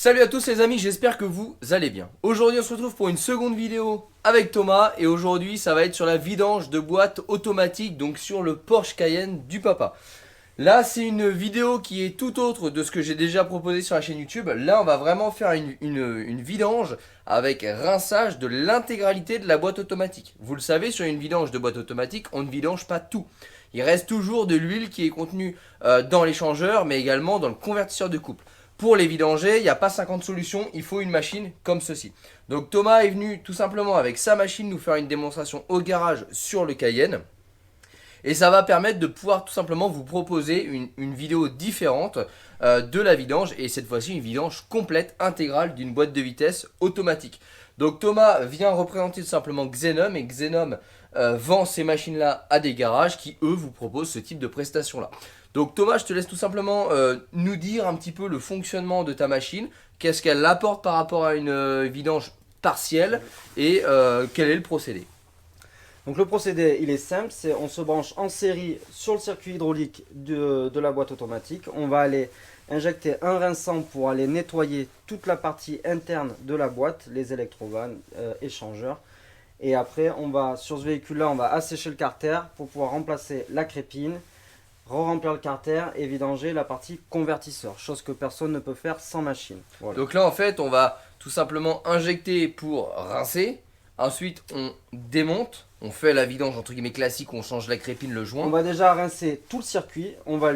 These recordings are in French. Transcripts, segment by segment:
Salut à tous les amis, j'espère que vous allez bien. Aujourd'hui on se retrouve pour une seconde vidéo avec Thomas et aujourd'hui ça va être sur la vidange de boîte automatique, donc sur le Porsche Cayenne du papa. Là c'est une vidéo qui est tout autre de ce que j'ai déjà proposé sur la chaîne YouTube. Là on va vraiment faire une vidange avec rinçage de l'intégralité de la boîte automatique. Vous le savez, sur une vidange de boîte automatique on ne vidange pas tout. Il reste toujours de l'huile qui est contenue dans l'échangeur mais également dans le convertisseur de couple. Pour les vidanger, il n'y a pas 50 solutions, il faut une machine comme ceci. Donc Thomas est venu tout simplement avec sa machine nous faire une démonstration au garage sur le Cayenne. Et ça va permettre de pouvoir tout simplement vous proposer une vidéo différente de la vidange. Et cette fois-ci une vidange complète, intégrale d'une boîte de vitesse automatique. Donc Thomas vient représenter tout simplement Xenom et Xenom vend ces machines-là à des garages qui eux vous proposent ce type de prestation-là. Donc Thomas, je te laisse tout simplement nous dire un petit peu le fonctionnement de ta machine, qu'est-ce qu'elle apporte par rapport à une vidange partielle et quel est le procédé. Donc le procédé il est simple, c'est on se branche en série sur le circuit hydraulique de la boîte automatique. On va aller injecter un rinçant pour aller nettoyer toute la partie interne de la boîte, les électrovannes, échangeurs. Et après on va sur ce véhicule là on va assécher le carter pour pouvoir remplacer la crépine, re-remplir le carter et vidanger la partie convertisseur, chose que personne ne peut faire sans machine. Voilà. Donc là en fait on va tout simplement injecter pour rincer, ensuite on démonte, on fait la vidange entre guillemets classique, on change la crépine, le joint. On va déjà rincer tout le circuit, on va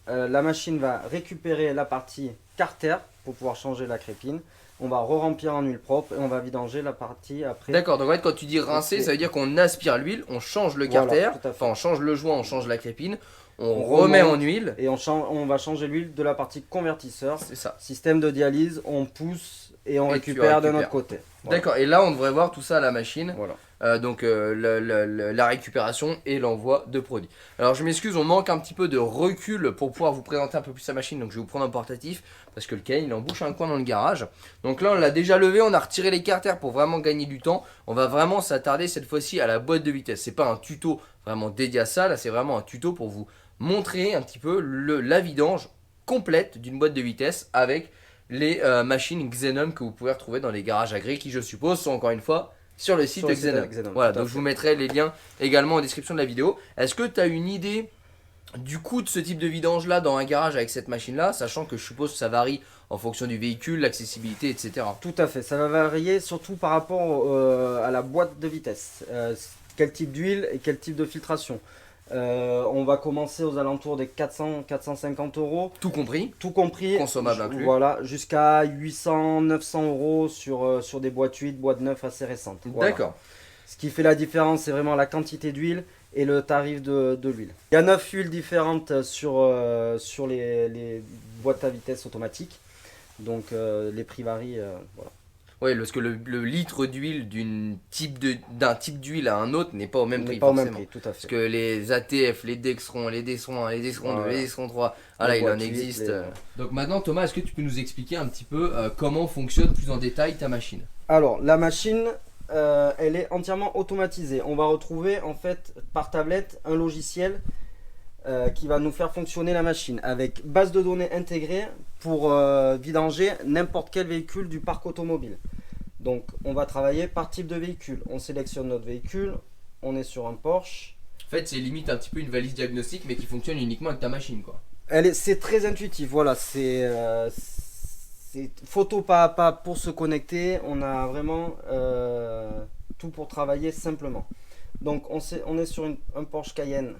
la machine va récupérer la partie carter pour pouvoir changer la crépine. On va re-remplir en huile propre et on va vidanger la partie après. D'accord, donc en fait quand tu dis rincer, ça veut dire qu'on aspire l'huile, on change le carter, voilà, enfin on change le joint, on change la crépine, on remet en huile. Et on va changer l'huile de la partie convertisseur. C'est ça. Système de dialyse, on pousse et on récupère de notre côté. Voilà. D'accord, et là on devrait voir tout ça à la machine. Voilà. Donc la récupération et l'envoi de produits. Alors je m'excuse, on manque un petit peu de recul pour pouvoir vous présenter un peu plus la machine. Donc je vais vous prendre un portatif parce que le Cayenne il embouche un coin dans le garage. Donc là on l'a déjà levé, on a retiré les carters pour vraiment gagner du temps. On va vraiment s'attarder cette fois-ci à la boîte de vitesse. C'est pas un tuto vraiment dédié à ça, là c'est vraiment un tuto pour vous montrer un petit peu la vidange complète d'une boîte de vitesse avec les machines Xenom que vous pouvez retrouver dans les garages agréés qui je suppose sont encore une fois sur le site de Xenom. Voilà, donc je vous mettrai les liens également en description de la vidéo. Est-ce que tu as une idée du coût de ce type de vidange là dans un garage avec cette machine là, sachant que je suppose que ça varie en fonction du véhicule, l'accessibilité, etc. Tout à fait, ça va varier surtout par rapport à la boîte de vitesse. Quel type d'huile et quel type de filtration. On va commencer aux alentours des 400-450 euros. Tout compris. Tout compris. Consommable inclus. Voilà, jusqu'à 800-900 euros sur des boîtes 8, boîtes 9 assez récentes. Voilà. D'accord. Ce qui fait la différence, c'est vraiment la quantité d'huile et le tarif de l'huile. Il y a 9 huiles différentes sur les boîtes à vitesse automatiques. Donc les prix varient. Voilà. Oui, parce que le litre d'huile d'un type d'huile à un autre n'est pas au même prix. Pas au même prix, tout à fait. Parce que les ATF, les Dextron, les Dextron 1, les Dextron 2, les Dextron 3, là il en existe. Donc maintenant Thomas, est-ce que tu peux nous expliquer un petit peu comment fonctionne plus en détail ta machine? Alors la machine, elle est entièrement automatisée. On va retrouver en fait par tablette un logiciel qui va nous faire fonctionner la machine avec base de données intégrée pour vidanger n'importe quel véhicule du parc automobile. Donc on va travailler par type de véhicule. On sélectionne notre véhicule, on est sur un Porsche. En fait c'est limite un petit peu une valise diagnostique mais qui fonctionne uniquement avec ta machine quoi. C'est très intuitif, voilà, c'est photo pas à pas pour se connecter. On a vraiment tout pour travailler simplement. Donc on est sur un Porsche Cayenne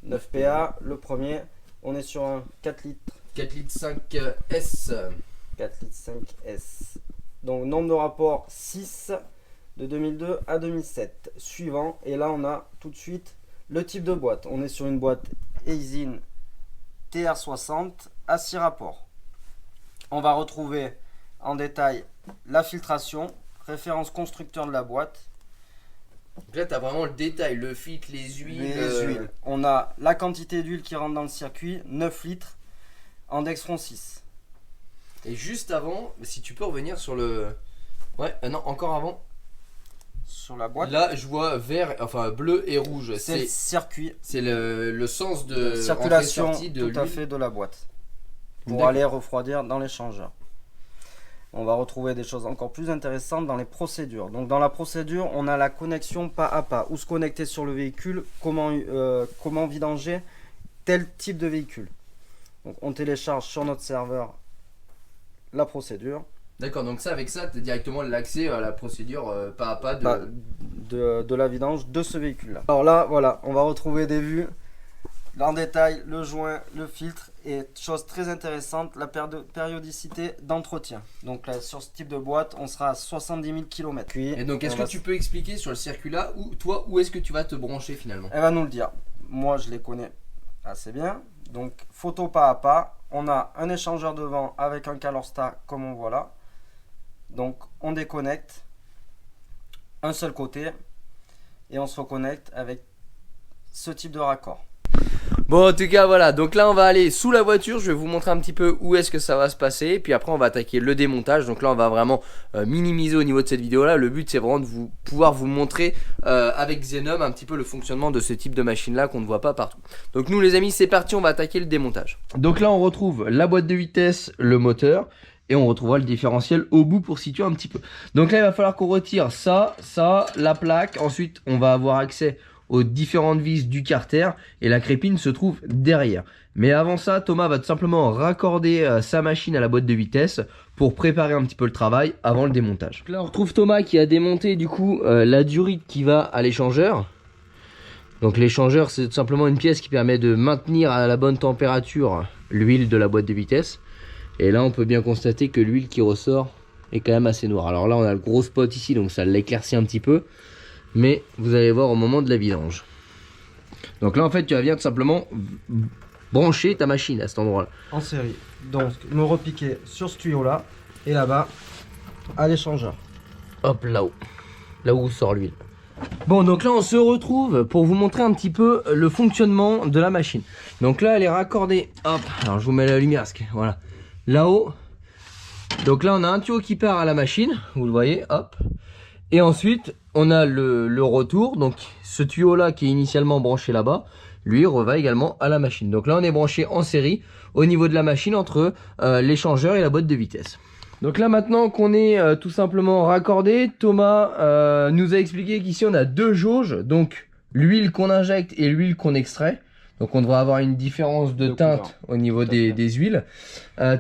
9 PA, le premier. On est sur un 4 litres. 4 litres 5 S. 4 litres 5 S. Donc nombre de rapports 6 de 2002 à 2007. Suivant. Et là on a tout de suite le type de boîte. On est sur une boîte Aisin TR60 à 6 rapports. On va retrouver en détail la filtration, référence constructeur de la boîte. Donc là tu as vraiment le détail, le filtre, les huiles. Les huiles. On a la quantité d'huile qui rentre dans le circuit, 9 litres en Dextron 6. Et juste avant, si tu peux revenir sur le... Ouais, non, encore avant. Sur la boîte. Là, je vois vert, enfin bleu et rouge. C'est le circuit. C'est le sens de circulation de tout à fait de la boîte. Pour aller refroidir dans l'échangeur. on va retrouver des choses encore plus intéressantes dans les procédures. Donc dans la procédure, on a la connexion pas à pas, où se connecter sur le véhicule, comment vidanger tel type de véhicule. Donc on télécharge sur notre serveur la procédure. D'accord, donc ça, avec ça, tu as directement l'accès à la procédure pas à pas de la vidange de ce véhicule-là. Alors là, voilà, on va retrouver des vues en détail, le joint, le filtre et chose très intéressante, la périodicité d'entretien. Donc là, sur ce type de boîte, on sera à 70 000 km. Et donc, est-ce que tu peux expliquer sur le circuit là, où est-ce que tu vas te brancher finalement? Elle va nous le dire. Moi, je les connais assez bien. Donc, photo pas à pas. On a un échangeur devant avec un Calorsta comme on voit là. Donc, on déconnecte un seul côté et on se reconnecte avec ce type de raccord. Bon, en tout cas, voilà, donc là on va aller sous la voiture, je vais vous montrer un petit peu où est-ce que ça va se passer, et puis après on va attaquer le démontage. Donc là on va vraiment minimiser au niveau de cette vidéo là. Le but c'est vraiment de pouvoir vous montrer avec Xenom un petit peu le fonctionnement de ce type de machine là qu'on ne voit pas partout. Donc nous les amis, c'est parti, on va attaquer le démontage. Donc là on retrouve la boîte de vitesse, le moteur, et on retrouvera le différentiel au bout pour situer un petit peu. Donc là il va falloir qu'on retire ça, la plaque, ensuite on va avoir accès aux différentes vis du carter et la crépine se trouve derrière. Mais avant ça, Thomas va tout simplement raccorder sa machine à la boîte de vitesse pour préparer un petit peu le travail avant le démontage. Donc là on retrouve Thomas qui a démonté du coup la durite qui va à l'échangeur. Donc l'échangeur c'est tout simplement une pièce qui permet de maintenir à la bonne température l'huile de la boîte de vitesse. Et là on peut bien constater que l'huile qui ressort est quand même assez noire. Alors là on a le gros spot ici, donc ça l'éclaircit un petit peu. Mais vous allez voir au moment de la vidange. Donc là en fait tu vas bien tout simplement brancher ta machine à cet endroit là. En série. Donc me repiquer sur ce tuyau là et là-bas à l'échangeur. Hop là-haut. Là où sort l'huile. Bon donc là on se retrouve pour vous montrer un petit peu le fonctionnement de la machine. Donc là elle est raccordée. Hop. Alors je vous mets la lumière parce que voilà. Là-haut. Donc là on a un tuyau qui part à la machine. Vous le voyez. Hop. Et ensuite, on a le retour, donc ce tuyau là qui est initialement branché là-bas, lui va également à la machine. Donc là on est branché en série au niveau de la machine entre l'échangeur et la boîte de vitesse. Donc là maintenant qu'on est tout simplement raccordé, Thomas nous a expliqué qu'ici on a deux jauges, donc l'huile qu'on injecte et l'huile qu'on extrait. Donc on devrait avoir une différence de teinte au niveau des huiles.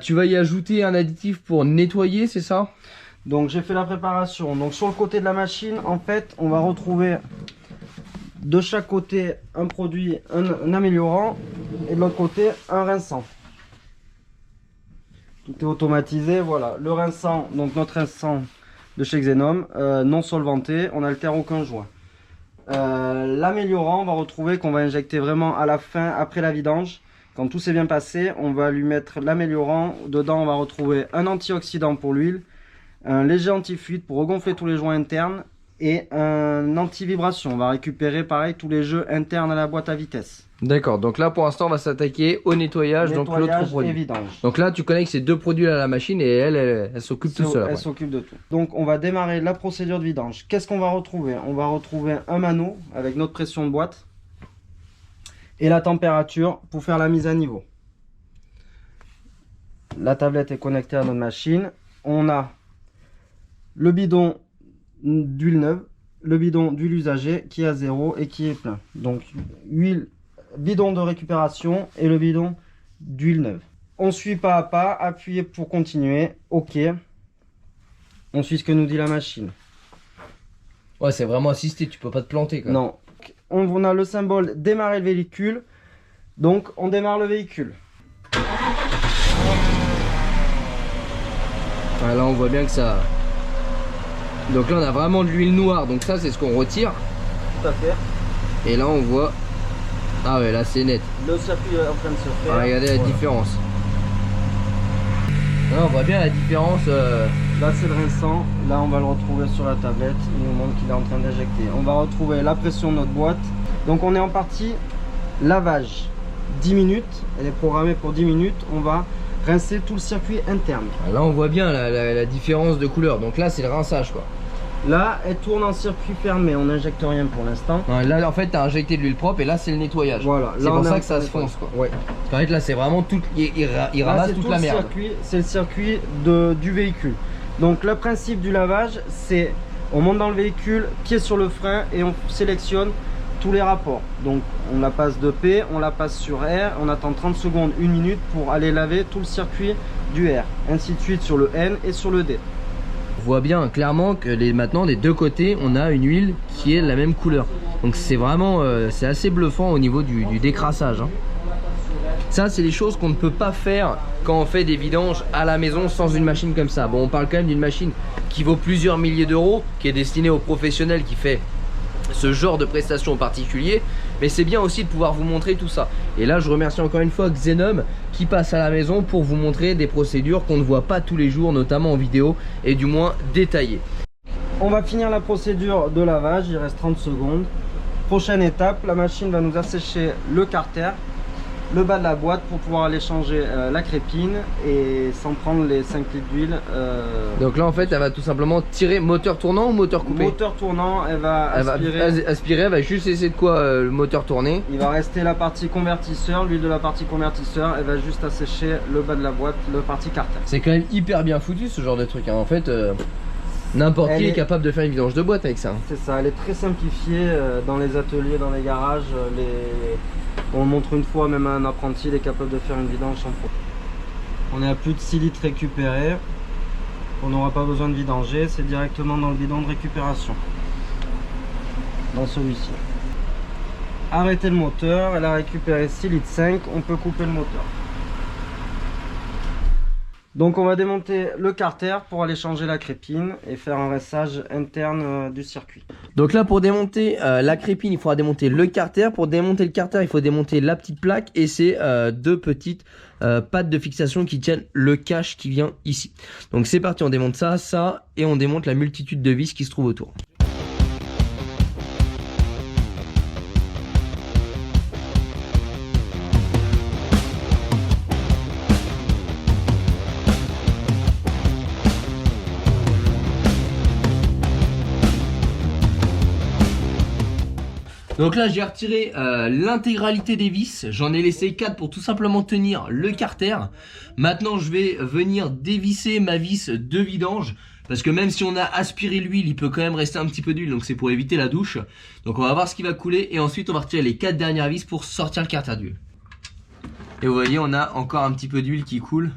Tu vas y ajouter un additif pour nettoyer, c'est ça ? Donc j'ai fait la préparation. Donc sur le côté de la machine, en fait, on va retrouver de chaque côté un produit, un améliorant, et de l'autre côté un rinçant. Tout est automatisé, voilà. Le rinçant, donc notre rinçant de chez Xenom, non solventé, on n'altère aucun joint. L'améliorant, on va retrouver qu'on va injecter vraiment à la fin, après la vidange. Quand tout s'est bien passé, on va lui mettre l'améliorant. Dedans, on va retrouver un antioxydant pour l'huile, un léger anti-fuite pour regonfler tous les joints internes et un anti-vibration. On va récupérer pareil tous les jeux internes à la boîte à vitesse. D'accord, donc là pour l'instant on va s'attaquer au nettoyage, donc l'autre produit. Et vidange. Donc là tu connectes ces deux produits à la machine et elle s'occupe tout seul. Elle s'occupe de tout. Donc on va démarrer la procédure de vidange. Qu'est-ce qu'on va retrouver? On va retrouver un mano avec notre pression de boîte et la température pour faire la mise à niveau. La tablette est connectée à notre machine. On a le bidon d'huile neuve, le bidon d'huile usagée qui est à 0 et qui est plein. Donc bidon de récupération et le bidon d'huile neuve. On suit pas à pas, appuyez pour continuer, ok. On suit ce que nous dit la machine. Ouais, c'est vraiment assisté, tu peux pas te planter quoi. Non. On a le symbole démarrer le véhicule, donc on démarre le véhicule. Ah, là on voit bien que ça... Donc là on a vraiment de l'huile noire, donc ça c'est ce qu'on retire. Tout à fait. Et là on voit... Ah ouais, là c'est net. Le circuit est en train de se faire. Ah, regardez la différence. Là on voit bien la différence. Là c'est le rinçant, là on va le retrouver sur la tablette, il nous montre qu'il est en train d'injecter. On va retrouver la pression de notre boîte. Donc on est en partie lavage. 10 minutes, elle est programmée pour 10 minutes, on va rincer tout le circuit interne. Là on voit bien la différence de couleur, donc là c'est le rinçage quoi. Là elle tourne en circuit fermé, on n'injecte rien pour l'instant. Là en fait tu as injecté de l'huile propre et là c'est le nettoyage. Voilà, c'est pour ça que ça se fonce quoi. Ouais. En fait là c'est vraiment tout, il ramasse toute la merde. C'est le circuit du véhicule. Donc le principe du lavage, c'est on monte dans le véhicule, pied sur le frein et on sélectionne tous les rapports. Donc on la passe de P, on la passe sur R, on attend 30 secondes, 1 minute pour aller laver tout le circuit du R. Ainsi de suite sur le N et sur le D. On voit bien clairement que maintenant des deux côtés on a une huile qui est de la même couleur. Donc c'est vraiment c'est assez bluffant au niveau du décrassage, hein. Ça c'est des choses qu'on ne peut pas faire quand on fait des vidanges à la maison sans une machine comme ça. Bon, on parle quand même d'une machine qui vaut plusieurs milliers d'euros, qui est destinée aux professionnels qui fait ce genre de prestations en particulier, mais c'est bien aussi de pouvoir vous montrer tout ça. Et là je remercie encore une fois Xenom qui passe à la maison pour vous montrer des procédures qu'on ne voit pas tous les jours, notamment en vidéo, et du moins détaillées. On va finir la procédure de lavage, il reste 30 secondes. Prochaine étape, la machine va nous assécher le carter, le bas de la boîte pour pouvoir aller changer la crépine et sans prendre les 5 litres d'huile. Donc là en fait elle va tout simplement tirer moteur tournant ou moteur coupé? Moteur tournant, elle va aspirer, elle va juste essayer de quoi le moteur tourner. Il va rester la partie convertisseur, l'huile de la partie convertisseur, elle va juste assécher le bas de la boîte, le partie carter. C'est quand même hyper bien foutu ce genre de truc, hein. En fait n'importe qui est capable de faire une vidange de boîte avec ça. C'est ça, elle est très simplifiée dans les ateliers, dans les garages. On montre une fois, même à un apprenti, il est capable de faire une vidange sans problème. On est à plus de 6 litres récupérés. On n'aura pas besoin de vidanger, c'est directement dans le bidon de récupération. Dans celui-ci. Arrêtez le moteur, elle a récupéré 6 litres 5, on peut couper le moteur. Donc on va démonter le carter pour aller changer la crépine et faire un rinçage interne du circuit. Donc là pour démonter la crépine il faudra démonter le carter. Pour démonter le carter il faut démonter la petite plaque et ces deux petites pattes de fixation qui tiennent le cache qui vient ici. Donc c'est parti, on démonte ça et on démonte la multitude de vis qui se trouvent autour. Donc là j'ai retiré l'intégralité des vis, j'en ai laissé 4 pour tout simplement tenir le carter. Maintenant je vais venir dévisser ma vis de vidange, parce que même si on a aspiré l'huile, il peut quand même rester un petit peu d'huile, donc c'est pour éviter la douche. Donc on va voir ce qui va couler et ensuite on va retirer les 4 dernières vis pour sortir le carter d'huile. Et vous voyez on a encore un petit peu d'huile qui coule.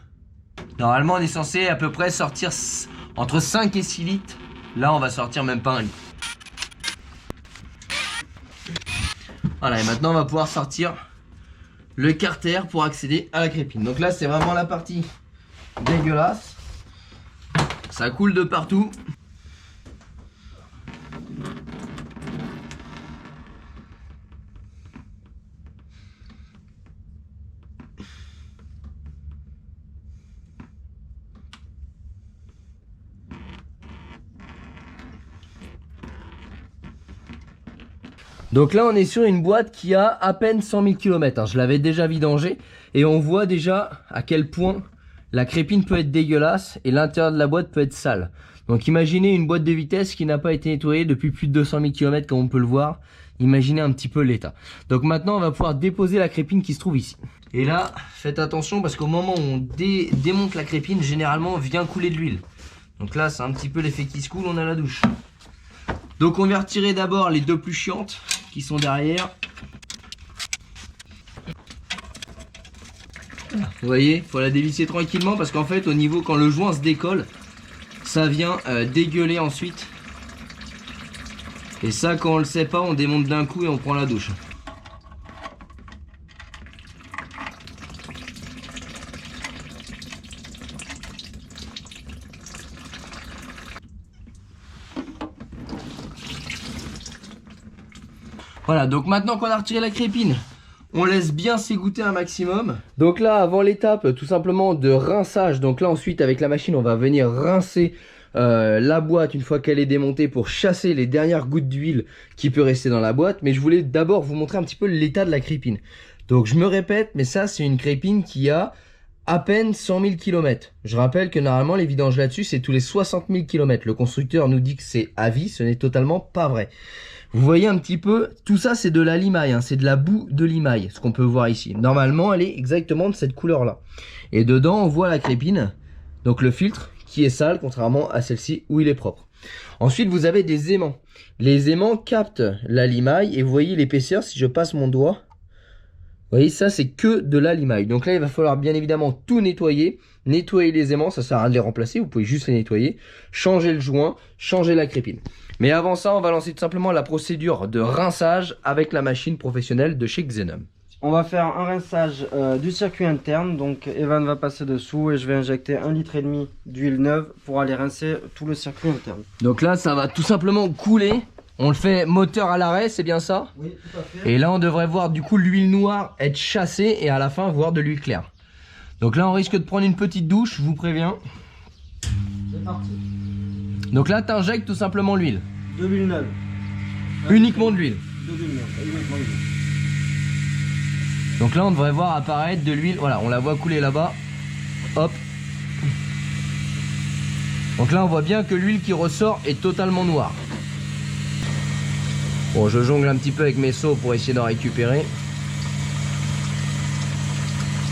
Normalement on est censé à peu près sortir entre 5 et 6 litres, là on va sortir même pas 1 litre. Voilà, et maintenant on va pouvoir sortir le carter pour accéder à la crépine. Donc là c'est vraiment la partie dégueulasse. Ça coule de partout. Donc là on est sur une boîte qui a à peine 100 000 km, hein. Je l'avais déjà vidangée et on voit déjà à quel point la crépine peut être dégueulasse et l'intérieur de la boîte peut être sale. Donc imaginez une boîte de vitesse qui n'a pas été nettoyée depuis plus de 200 000 km comme on peut le voir. Imaginez un petit peu l'état. Donc maintenant on va pouvoir déposer la crépine qui se trouve ici. Et là faites attention parce qu'au moment où on démonte la crépine, généralement vient couler de l'huile. Donc là c'est un petit peu l'effet qui se coule, on a la douche. Donc on va retirer d'abord les deux plus chiantes qui sont derrière. Vous voyez, il faut la dévisser tranquillement parce qu'en fait au niveau quand le joint se décolle, ça vient dégueuler ensuite. Et ça quand on le sait pas, on démonte d'un coup et on prend la douche. Voilà, donc maintenant qu'on a retiré la crépine, on laisse bien s'égoutter un maximum. Donc là, avant l'étape tout simplement de rinçage, donc là ensuite avec la machine, on va venir rincer la boîte une fois qu'elle est démontée pour chasser les dernières gouttes d'huile qui peut rester dans la boîte. Mais je voulais d'abord vous montrer un petit peu l'état de la crépine. Donc je me répète, mais ça c'est une crépine qui a à peine 100 000 km. Je rappelle que normalement les vidanges là-dessus c'est tous les 60 000 km. Le constructeur nous dit que c'est à vie, ce n'est totalement pas vrai. Vous voyez un petit peu, tout ça c'est de la limaille, hein, c'est de la boue de limaille, ce qu'on peut voir ici. Normalement elle est exactement de cette couleur là. Et dedans on voit la crépine, donc le filtre qui est sale, contrairement à celle-ci où il est propre. Ensuite, vous avez des aimants. Les aimants captent la limaille et vous voyez l'épaisseur si je passe mon doigt. Vous voyez, ça c'est que de la limaille. Donc là, il va falloir bien évidemment tout nettoyer. Nettoyer les aimants, ça sert à rien de les remplacer, vous pouvez juste les nettoyer. Changer le joint, changer la crépine. Mais avant ça, on va lancer tout simplement la procédure de rinçage avec la machine professionnelle de chez Xenom. On va faire un rinçage du circuit interne. Donc Evan va passer dessous et je vais injecter 1,5 litre d'huile neuve pour aller rincer tout le circuit interne. Donc là, ça va tout simplement couler. On le fait moteur à l'arrêt, c'est bien ça? Oui, tout à fait. Et là, on devrait voir du coup l'huile noire être chassée et à la fin voir de l'huile claire. Donc là, on risque de prendre une petite douche, je vous préviens. C'est parti. Donc là, tu injectes tout simplement l'huile. De l'huile neuve. Uniquement de l'huile. De l'huile neuve, uniquement de l'huile. Donc là, on devrait voir apparaître de l'huile. Voilà, on la voit couler là-bas. Hop. Donc là, on voit bien que l'huile qui ressort est totalement noire. Bon, je jongle un petit peu avec mes seaux pour essayer d'en récupérer.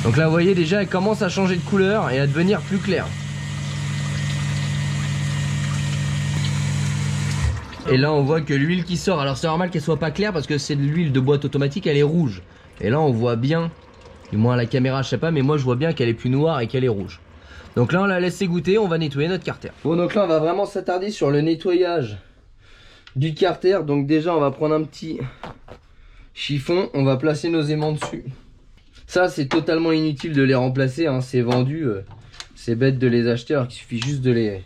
Donc là, vous voyez déjà, elle commence à changer de couleur et à devenir plus claire. Et là, on voit que l'huile qui sort, alors c'est normal qu'elle soit pas claire parce que c'est de l'huile de boîte automatique, elle est rouge. Et là, on voit bien, du moins à la caméra, je sais pas, mais moi je vois bien qu'elle est plus noire et qu'elle est rouge. Donc là, on la laisse égoutter, on va nettoyer notre carter. Bon, donc là, on va vraiment s'attarder sur le nettoyage du carter. Donc déjà, on va prendre un petit chiffon, on va placer nos aimants dessus. Ça, c'est totalement inutile de les remplacer, hein, c'est vendu, c'est bête de les acheter alors qu'il suffit juste de les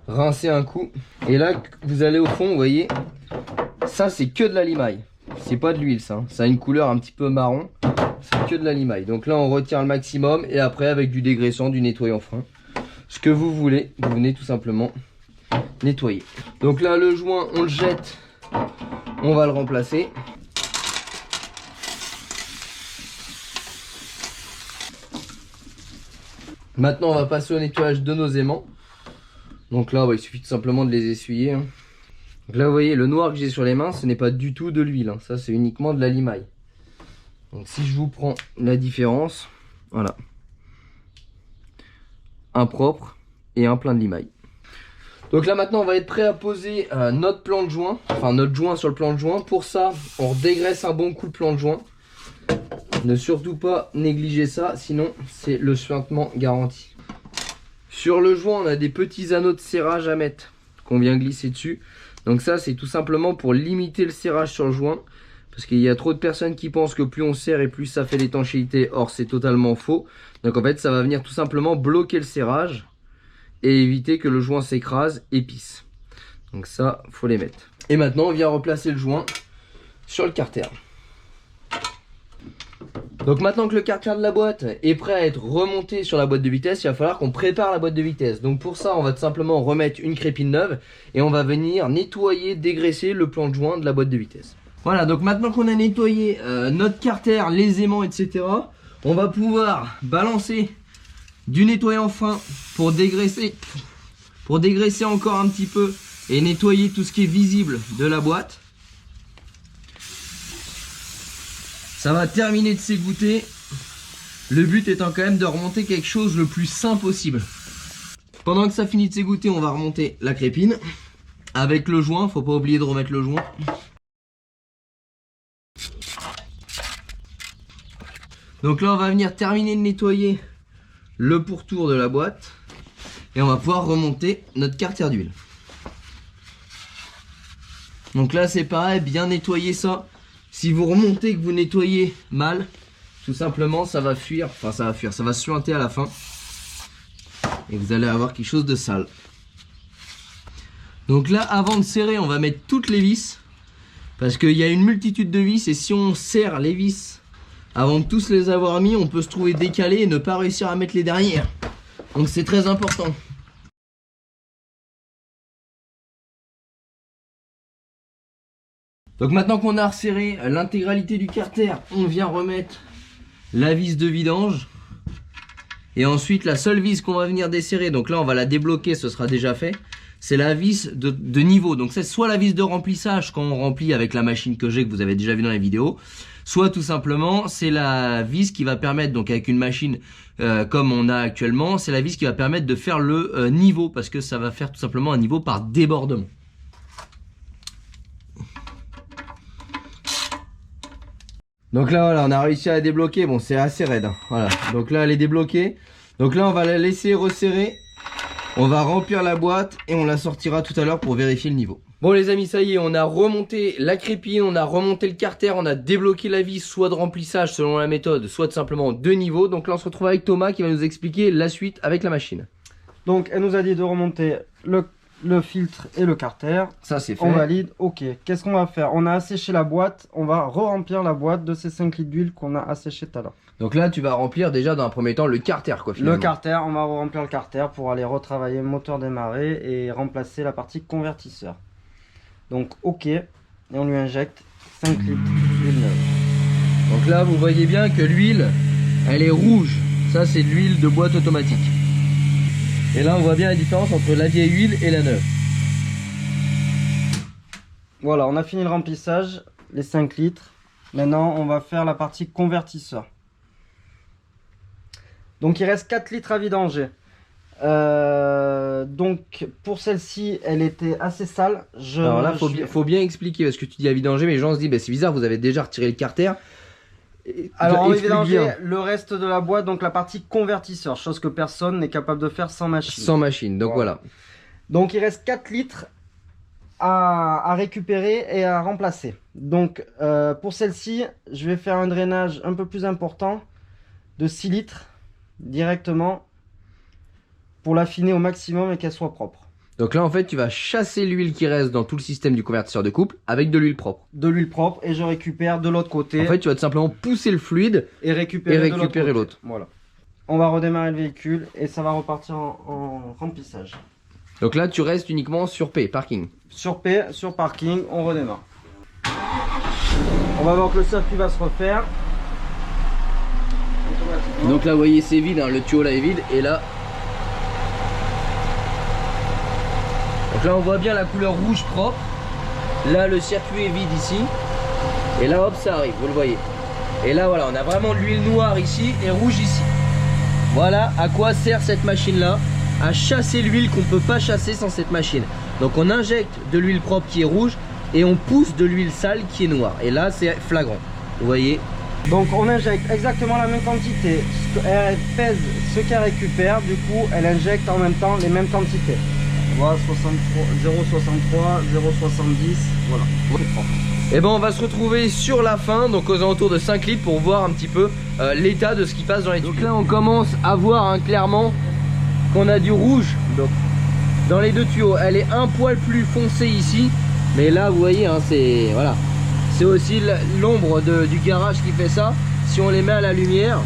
rincer un coup. Et là, vous allez au fond, vous voyez, ça c'est que de la limaille. C'est pas de l'huile ça, hein. Ça a une couleur un petit peu marron, c'est que de la limaille. Donc là, on retire le maximum et après avec du dégraissant, du nettoyant fin, ce que vous voulez, vous venez tout simplement nettoyer. Donc là, le joint, on le jette, on va le remplacer. Maintenant, on va passer au nettoyage de nos aimants. Donc là, il suffit tout simplement de les essuyer, hein. Donc là, vous voyez, le noir que j'ai sur les mains, ce n'est pas du tout de l'huile, hein. Ça, c'est uniquement de la limaille. Donc si je vous prends la différence, voilà. Un propre et un plein de limaille. Donc là, maintenant, on va être prêt à poser notre plan de joint. Enfin, notre joint sur le plan de joint. Pour ça, on dégraisse un bon coup le plan de joint. Ne surtout pas négliger ça, sinon c'est le suintement garanti. Sur le joint, on a des petits anneaux de serrage à mettre qu'on vient glisser dessus. Donc ça, c'est tout simplement pour limiter le serrage sur le joint. Parce qu'il y a trop de personnes qui pensent que plus on serre et plus ça fait l'étanchéité. Or, c'est totalement faux. Donc en fait, ça va venir tout simplement bloquer le serrage et éviter que le joint s'écrase et pisse. Donc ça, faut les mettre. Et maintenant, on vient replacer le joint sur le carter. Donc maintenant que le carter de la boîte est prêt à être remonté sur la boîte de vitesse, il va falloir qu'on prépare la boîte de vitesse. Donc pour ça, on va tout simplement remettre une crépine neuve et on va venir nettoyer, dégraisser le plan de joint de la boîte de vitesse. Voilà, donc maintenant qu'on a nettoyé notre carter, les aimants, etc., on va pouvoir balancer du nettoyant fin pour dégraisser encore un petit peu et nettoyer tout ce qui est visible de la boîte. Ça va terminer de s'égoutter. Le but étant quand même de remonter quelque chose le plus sain possible. Pendant que ça finit de s'égoutter, on va remonter la crépine avec le joint. Faut pas oublier de remettre le joint. Donc là, on va venir terminer de nettoyer le pourtour de la boîte et on va pouvoir remonter notre carter d'huile. Donc là, c'est pareil, bien nettoyer ça. Si vous remontez et que vous nettoyez mal, tout simplement ça va fuir, ça va suinter à la fin. Et vous allez avoir quelque chose de sale. Donc là, avant de serrer, on va mettre toutes les vis. Parce qu'il y a une multitude de vis et si on serre les vis avant de tous les avoir mis, on peut se trouver décalé et ne pas réussir à mettre les dernières. Donc c'est très important. Donc maintenant qu'on a resserré l'intégralité du carter, on vient remettre la vis de vidange. Et ensuite la seule vis qu'on va venir desserrer, donc là on va la débloquer, ce sera déjà fait. C'est la vis de niveau, donc c'est soit la vis de remplissage quand on remplit avec la machine que j'ai, que vous avez déjà vu dans les vidéos. soit tout simplement c'est la vis qui va permettre, donc avec une machine comme on a actuellement, c'est la vis qui va permettre de faire le niveau, parce que ça va faire tout simplement un niveau par débordement. Donc là voilà, on a réussi à la débloquer, bon c'est assez raide, hein. Voilà, donc là elle est débloquée. Donc là on va la laisser resserrer, on va remplir la boîte et on la sortira tout à l'heure pour vérifier le niveau. Bon les amis, ça y est, on a remonté la crépine, on a remonté le carter, on a débloqué la vis, soit de remplissage selon la méthode, soit tout simplement de niveau. Donc là on se retrouve avec Thomas qui va nous expliquer la suite avec la machine. Donc elle nous a dit de remonter le filtre et le carter. Ça c'est fait. On valide, ok. Qu'est-ce qu'on va faire? On a asséché la boîte, on va re-remplir la boîte de ces 5 litres d'huile qu'on a asséché tout à l'heure. Donc là tu vas remplir déjà dans un premier temps le carter quoi finalement. Le carter, on va remplir le carter pour aller retravailler le moteur démarré et remplacer la partie convertisseur. Donc ok, et on lui injecte 5 litres d'huile neuve. Donc là vous voyez bien que l'huile elle est rouge, ça c'est de l'huile de boîte automatique. Et là on voit bien la différence entre la vieille huile et la neuve. Voilà, on a fini le remplissage, les 5 litres. Maintenant on va faire la partie convertisseur. Donc il reste 4 litres à vidanger. Donc pour celle-ci elle était assez sale. Alors là faut bien expliquer, parce que tu dis à vidanger, mais les gens se disent bah, c'est bizarre, vous avez déjà retiré le carter. Alors on va vidanger le reste de la boîte, donc la partie convertisseur, chose que personne n'est capable de faire sans machine. Sans machine, donc voilà. Donc il reste 4 litres à récupérer et à remplacer. Donc pour celle-ci je vais faire un drainage un peu plus important de 6 litres directement pour l'affiner au maximum et qu'elle soit propre. Donc là en fait tu vas chasser l'huile qui reste dans tout le système du convertisseur de couple avec de l'huile propre. De l'huile propre, et je récupère de l'autre côté. En fait tu vas tout simplement pousser le fluide et récupérer l'autre. Voilà. On va redémarrer le véhicule et ça va repartir en remplissage. Donc là tu restes uniquement sur P, parking. Sur P, sur parking, on redémarre. On va voir que le circuit va se refaire. Donc là vous voyez c'est vide, hein, le tuyau là est vide, et là... Donc là on voit bien la couleur rouge propre. Là le circuit est vide ici. Et là hop ça arrive, vous le voyez. Et là voilà, on a vraiment de l'huile noire ici et rouge ici. Voilà à quoi sert cette machine là. À chasser l'huile qu'on ne peut pas chasser sans cette machine. Donc on injecte de l'huile propre qui est rouge et on pousse de l'huile sale qui est noire. Et là c'est flagrant, vous voyez. Donc on injecte exactement la même quantité. Elle pèse ce qu'elle récupère, du coup elle injecte en même temps les mêmes quantités. Voilà, 0,63, 0,70, voilà. Et ben on va se retrouver sur la fin, donc aux alentours de 5 litres, pour voir un petit peu l'état de ce qui passe dans les tuyaux. Donc là on commence à voir hein, clairement qu'on a du rouge donc, dans les deux tuyaux. Elle est un poil plus foncée ici, mais là vous voyez hein, c'est voilà, c'est aussi l'ombre du garage qui fait ça. Si on les met à la lumière,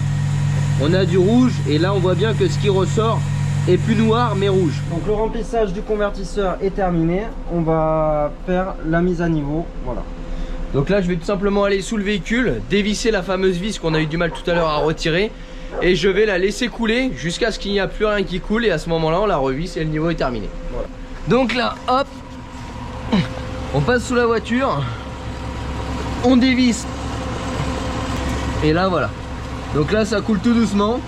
on a du rouge, et là on voit bien que ce qui ressort est plus noir mais rouge. Donc le remplissage du convertisseur est terminé. On va faire la mise à niveau. Voilà. Donc là je vais tout simplement aller sous le véhicule, dévisser la fameuse vis qu'on a eu du mal tout à l'heure à retirer, et je vais la laisser couler jusqu'à ce qu'il n'y a plus rien qui coule, et à ce moment là on la revisse et le niveau est terminé. Voilà. Donc là hop, on passe sous la voiture, on dévisse, et là voilà. Donc là ça coule tout doucement.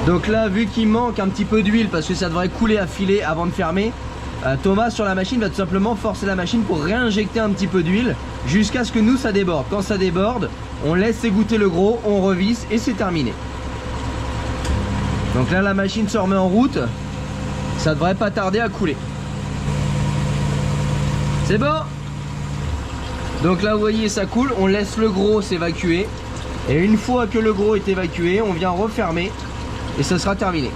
Donc là vu qu'il manque un petit peu d'huile parce que ça devrait couler à filer avant de fermer, Thomas sur la machine va tout simplement forcer la machine pour réinjecter un petit peu d'huile jusqu'à ce que nous ça déborde. Quand ça déborde, on laisse égoutter le gros, on revisse et c'est terminé. Donc là la machine se remet en route, ça devrait pas tarder à couler. C'est bon. Donc là vous voyez ça coule, on laisse le gros s'évacuer, et une fois que le gros est évacué, on vient refermer et ça sera terminé.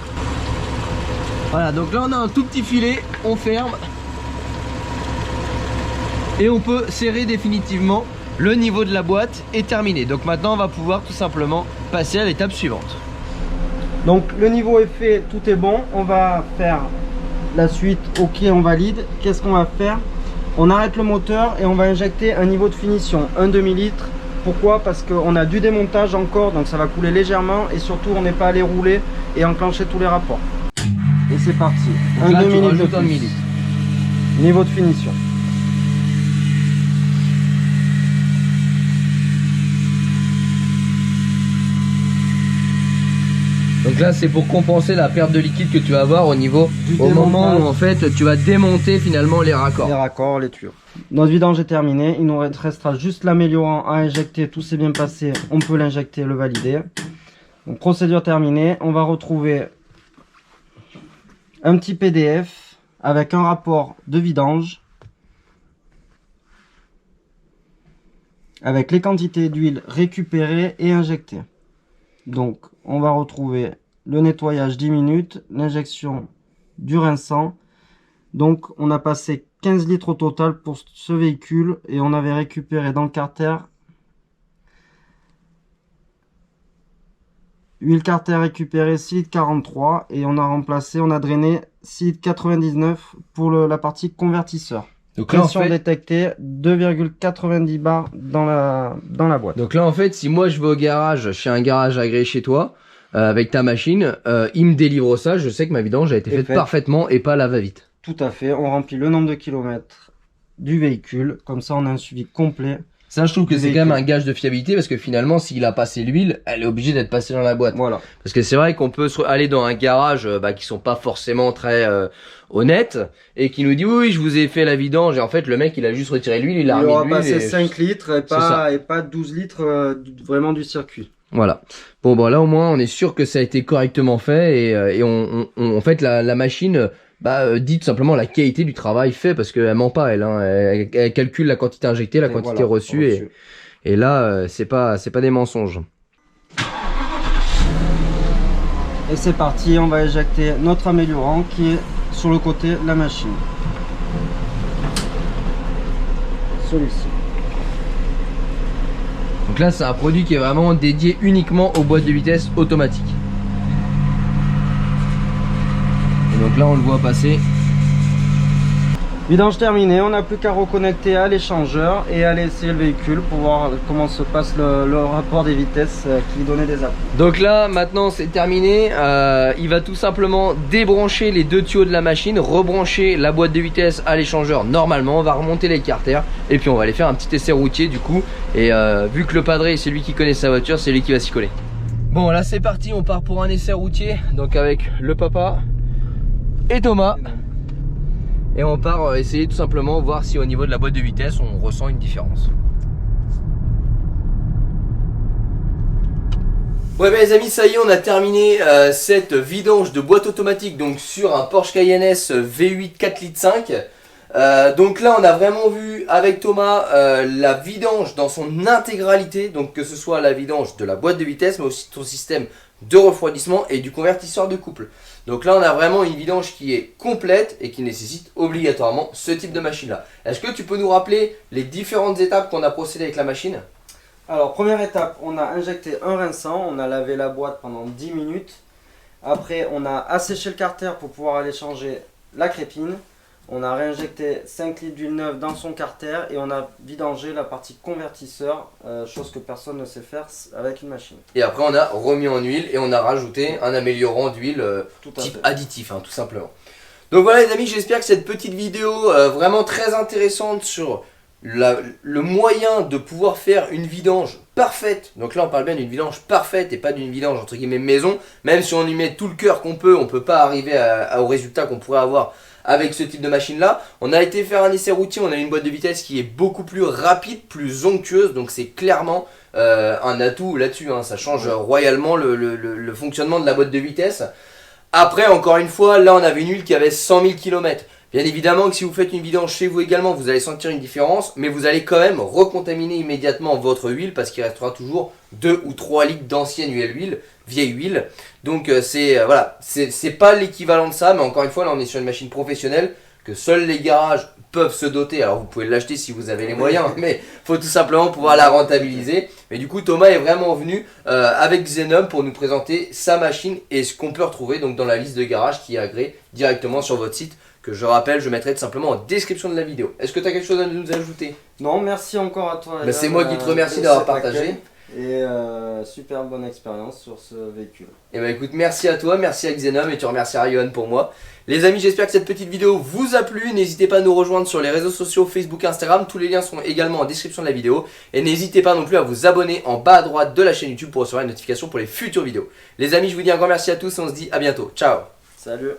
Voilà, donc là on a un tout petit filet, on ferme et on peut serrer définitivement. Le niveau de la boîte est terminé. Donc maintenant on va pouvoir tout simplement passer à l'étape suivante. Donc le niveau est fait, tout est bon. On va faire la suite, ok, on valide. Qu'est-ce qu'on va faire? On arrête le moteur et on va injecter un niveau de finition, un demi-litre. Pourquoi? Parce qu'on a du démontage encore, donc ça va couler légèrement, et surtout on n'est pas allé rouler et enclencher tous les rapports. Et c'est parti. Donc un demi-litre de plus. Niveau de finition. Donc là c'est pour compenser la perte de liquide que tu vas avoir au niveau au moment où en fait tu vas démonter finalement les raccords. Les raccords, les tuyaux. Notre vidange est terminée, il nous restera juste l'améliorant à injecter, tout s'est bien passé, on peut l'injecter, le valider. Donc procédure terminée, on va retrouver un petit PDF avec un rapport de vidange, avec les quantités d'huile récupérées et injectées. Donc on va retrouver le nettoyage 10 minutes, l'injection du rinçant. Donc on a passé 15 litres au total pour ce véhicule et on avait récupéré dans le carter huile carter récupérée 6 litres 43 et on a remplacé, on a drainé 6 litres 99 pour la partie convertisseur. Donc là, pression détectée 2,90 bars dans la boîte. Donc là en fait si moi je vais au garage, chez un garage agréé chez toi, avec ta machine, il me délivre ça, je sais que ma vidange a été faite parfaitement et pas à la va-vite. Tout à fait, on remplit le nombre de kilomètres du véhicule, comme ça on a un suivi complet. Ça je trouve que c'est quand même un gage de fiabilité parce que finalement s'il a passé l'huile, elle est obligée d'être passée dans la boîte. Voilà. Parce que c'est vrai qu'on peut aller dans un garage qui sont pas forcément très honnêtes et qui nous dit oui je vous ai fait la vidange et en fait le mec il a juste retiré l'huile, il a remis l'huile. Il aura passé 5 litres et pas 12 litres vraiment du circuit. Voilà. Bon là au moins on est sûr que ça a été correctement fait et en fait la machine dit tout simplement la qualité du travail fait parce qu'elle ment pas elle calcule la quantité injectée, la quantité reçue et là c'est pas des mensonges. Et c'est parti, on va injecter notre améliorant qui est sur le côté de la machine. Celui-ci. Donc là c'est un produit qui est vraiment dédié uniquement aux boîtes de vitesse automatiques. Et donc là on le voit passer. Vidange terminée, on n'a plus qu'à reconnecter à l'échangeur et aller essayer le véhicule pour voir comment se passe le rapport des vitesses qui donnait des appuis. Donc là maintenant c'est terminé, il va tout simplement débrancher les deux tuyaux de la machine, rebrancher la boîte de vitesse à l'échangeur normalement, on va remonter les carters et puis on va aller faire un petit essai routier du coup. Et vu que le padré c'est lui qui connaît sa voiture, c'est lui qui va s'y coller. Bon là c'est parti, on part pour un essai routier, donc avec le papa et Thomas. Et on part essayer tout simplement voir si au niveau de la boîte de vitesse on ressent une différence. Ouais les amis, ça y est, on a terminé cette vidange de boîte automatique donc sur un Porsche Cayenne S V8 4 litres 5. Donc là on a vraiment vu avec Thomas la vidange dans son intégralité, donc que ce soit la vidange de la boîte de vitesse mais aussi ton système de refroidissement et du convertisseur de couple. Donc là on a vraiment une vidange qui est complète et qui nécessite obligatoirement ce type de machine là. Est-ce que tu peux nous rappeler les différentes étapes qu'on a procédé avec la machine? Alors première étape, on a injecté un rinçant, on a lavé la boîte pendant 10 minutes. Après on a asséché le carter pour pouvoir aller changer la crépine. On a réinjecté 5 litres d'huile neuve dans son carter et on a vidangé la partie convertisseur, chose que personne ne sait faire avec une machine. Et après on a remis en huile et on a rajouté un améliorant d'huile type additif tout simplement. Donc voilà les amis, j'espère que cette petite vidéo vraiment très intéressante sur le moyen de pouvoir faire une vidange parfaite. Donc là on parle bien d'une vidange parfaite et pas d'une vidange entre guillemets maison. Même si on y met tout le cœur qu'on peut, on ne peut pas arriver au résultat qu'on pourrait avoir avec ce type de machine là. On a été faire un essai routier, on a une boîte de vitesse qui est beaucoup plus rapide, plus onctueuse, donc c'est clairement un atout là-dessus, ça change royalement le fonctionnement de la boîte de vitesse. Après encore une fois, là on avait une huile qui avait 100 000 km. Bien évidemment que si vous faites une vidange chez vous également, vous allez sentir une différence, mais vous allez quand même recontaminer immédiatement votre huile parce qu'il restera toujours 2 ou 3 litres d'ancienne huile, vieille huile. Donc voilà, c'est pas l'équivalent de ça, mais encore une fois, là on est sur une machine professionnelle que seuls les garages peuvent se doter. Alors vous pouvez l'acheter si vous avez les moyens, mais il faut tout simplement pouvoir la rentabiliser. Mais du coup, Thomas est vraiment venu avec Xenum pour nous présenter sa machine et ce qu'on peut retrouver donc dans la liste de garages qui est agréée directement sur votre site, que je rappelle, je mettrai tout simplement en description de la vidéo. Est-ce que tu as quelque chose à nous ajouter? Non, merci encore à toi. C'est moi qui te remercie d'avoir partagé. Et super bonne expérience sur ce véhicule. Et bah écoute, merci à toi, merci à Xenom et tu remercieras Johan pour moi. Les amis, j'espère que cette petite vidéo vous a plu. N'hésitez pas à nous rejoindre sur les réseaux sociaux Facebook, Instagram. Tous les liens sont également en description de la vidéo. Et n'hésitez pas non plus à vous abonner en bas à droite de la chaîne YouTube pour recevoir une notification pour les futures vidéos. Les amis, je vous dis un grand merci à tous et on se dit à bientôt. Ciao. Salut.